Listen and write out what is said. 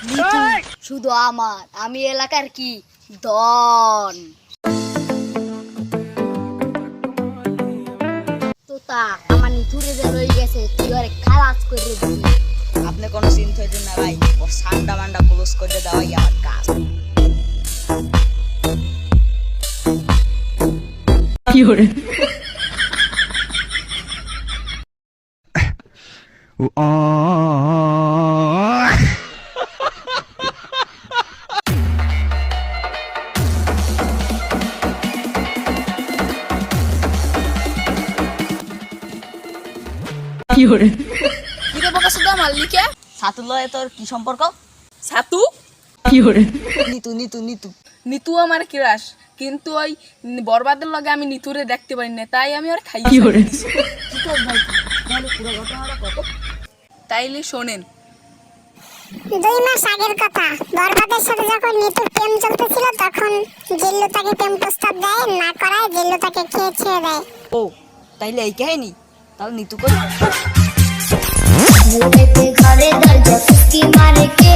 নিতু শুধু আমার, আমি এলাকার কি ডন। তোতা আমার নিতুরে যে লই গেছে, তুই ওরে খালাস করে দিবি। আপনি কোনো চিন্তা হইতেন না ভাই, ওর সান্ডা মান্ডা ক্লোজ করে দেওয়াই আমার কাজ। কি করে কি করে কিরে বোকা সুদা মাল্লিকে সাতুর লয়ে তোর কি সম্পর্ক? ছাতু কি করে নিতু নিতু নিতু নিতু আমার ক্রাশ, কিন্তু ওই বরবাদের লগে আমি নিতুরে দেখতে পারি না, তাই আমি আর খাই কি করে তাইলে শোনেন। 2 মাস আগের কথা, বরবাদের সাথে যখন নিতুর প্রেম চলতেছিল তখন জিল্লু তাকে প্রেম প্রস্তাব দেয়, না করায় জিল্লু তাকে খেয়ে ছেড়ে দেয়। ও তাইলে এই কাহিনী, তাহলে নিতু কই? ঘরে দরজা ফুসকি মারে কে